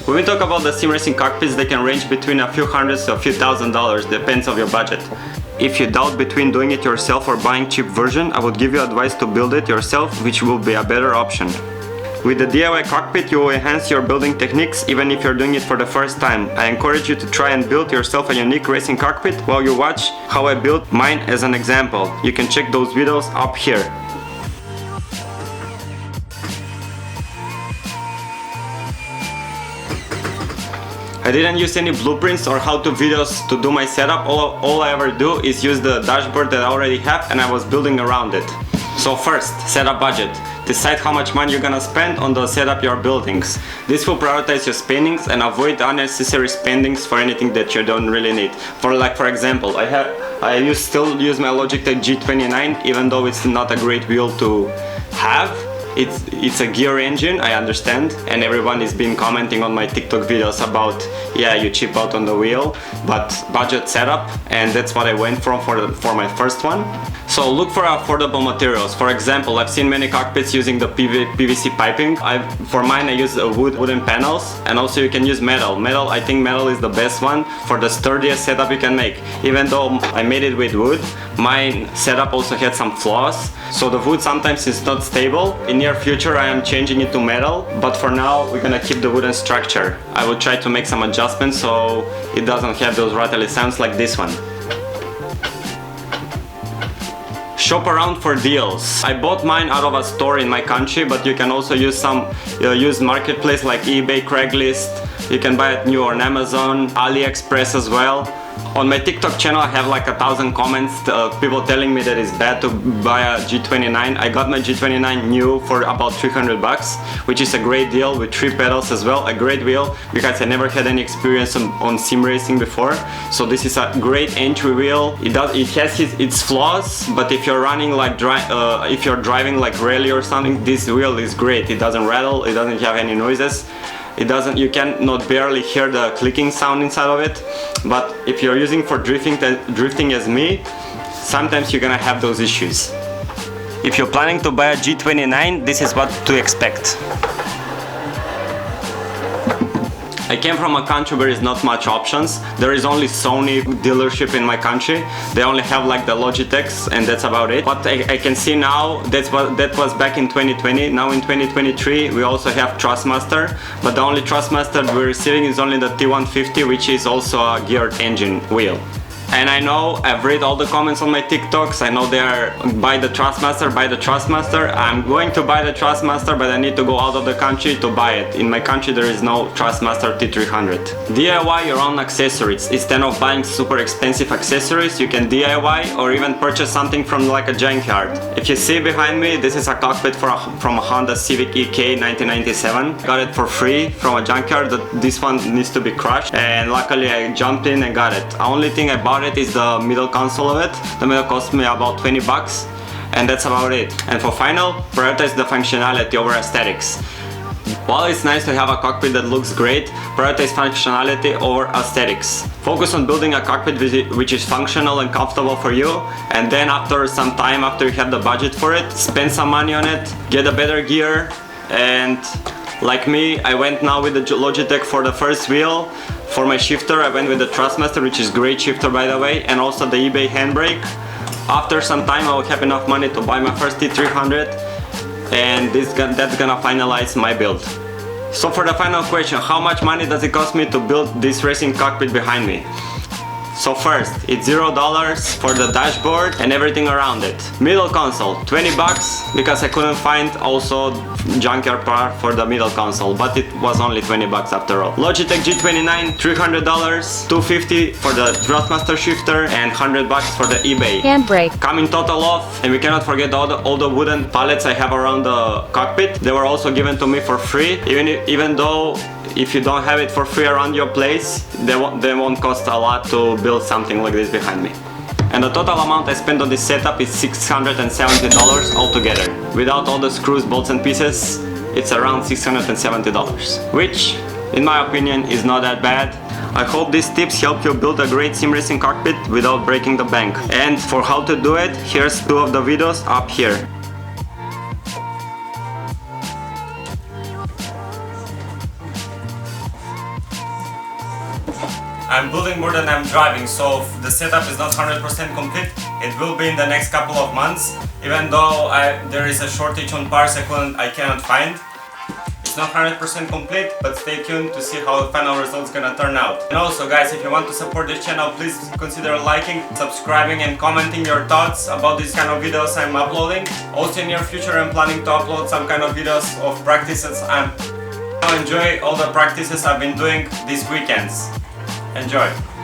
When we talk about the SimRacing cockpits, they can range between a few hundreds to a few $1000s, depends on your budget. If you doubt between doing it yourself or buying cheap version, I would give you advice to build it yourself, which will be a better option. With the DIY cockpit, you will enhance your building techniques even if you're doing it for the first time. I encourage you to try and build yourself a unique racing cockpit while you watch how I built mine as an example. You can check those videos up here. I didn't use any blueprints or how-to videos to do my setup. All I ever do is use the dashboard that I already have, and I was building around it. So first, setup budget. Decide how much money you're gonna spend on the setup your buildings. This will prioritize your spendings and avoid unnecessary spendings for anything that you don't really need. For example, I still use my Logitech G29, even though it's not a great wheel to have. It's a gear engine, I understand, and everyone is been commenting on my TikTok videos about, yeah, you cheap out on the wheel, but budget setup, and that's what I went for my first one. So look for affordable materials. For example, I've seen many cockpits using the PVC piping. For mine I use wooden panels, and also you can use metal. I think metal is the best one for the sturdiest setup you can make. Even though I made it with wood, my setup also had some flaws, so the wood sometimes is not stable. In near future I am changing it to metal, but for now we're gonna keep the wooden structure. I will try to make some adjustments so it doesn't have those rattly sounds like this one. Shop around for deals. I bought mine out of a store in my country, but you can also use some used marketplace like eBay, Craigslist. You can buy it new on Amazon, AliExpress as well. On my TikTok channel I have like 1,000 comments, people telling me that it's bad to buy a G29. I got my G29 new for about 300 bucks, which is a great deal with 3 pedals as well, a great wheel, because I never had any experience on sim racing before. So this is a great entry wheel. It has its flaws, but if you're running like if you're driving like rally or something, this wheel is great. It doesn't rattle, it doesn't have any noises. You can not barely hear the clicking sound inside of it, but if you're using for drifting as me, sometimes you're gonna have those issues. If you're planning to buy a G29, this is what to expect. I came from a country where there's not much options. There is only Sony dealership in my country. They only have like the Logitechs, and that's about it. What I can see now, that was back in 2020. Now in 2023 we also have Thrustmaster, but the only Thrustmaster we're receiving is only the T150, which is also a geared engine wheel. And I know, I've read all the comments on my TikToks, I know they are buy the Thrustmaster. I'm going to buy the Thrustmaster, but I need to go out of the country to buy it. In my country there is no Thrustmaster T300. DIY your own accessories. Instead of buying super expensive accessories, you can DIY or even purchase something from like a junkyard. If you see behind me, this is a cockpit from a Honda Civic EK 1997. Got it for free from a junkyard. This one needs to be crushed, and luckily I jumped in and got it. The only thing I bought it is the middle console of it. The middle cost me about 20 bucks, and that's about it. And for final, prioritize the functionality over aesthetics. While it's nice to have a cockpit that looks great, prioritize functionality over aesthetics. Focus on building a cockpit which is functional and comfortable for you, and then after some time, after you have the budget for it, spend some money on it, get a better gear. And like me, I went now with the Logitech for the first wheel. For my shifter I went with the Thrustmaster, which is great shifter by the way, and also the eBay handbrake. After some time I will have enough money to buy my first T300, and that's gonna finalize my build. So for the final question, how much money does it cost me to build this racing cockpit behind me? So first, it's $0 for the dashboard and everything around it. Middle console, 20 bucks, because I couldn't find also junkyard part for the middle console, but it was only 20 bucks after all. Logitech G29, $300, $250 for the Thrustmaster shifter, and 100 bucks for the eBay handbrake. Coming total off, and we cannot forget all the wooden pallets I have around the cockpit. They were also given to me for free, even though if you don't have it for free around your place, they won't cost a lot to build something like this behind me. And the total amount I spent on this setup is $670 altogether. Without all the screws, bolts and pieces, it's around $670, which in my opinion is not that bad. I hope these tips help you build a great sim racing cockpit without breaking the bank. And for how to do it, here's 2 of the videos up here. I'm building more than I'm driving, so the setup is not 100% complete. It will be in the next couple of months, even though there is a shortage on parts I cannot find. It's not 100% complete, but stay tuned to see how the final result's gonna turn out. And also guys, if you want to support this channel, please consider liking, subscribing and commenting your thoughts about these kind of videos I'm uploading. Also in near future I'm planning to upload some kind of videos of practices. I enjoy all the practices I've been doing these weekends. Enjoy!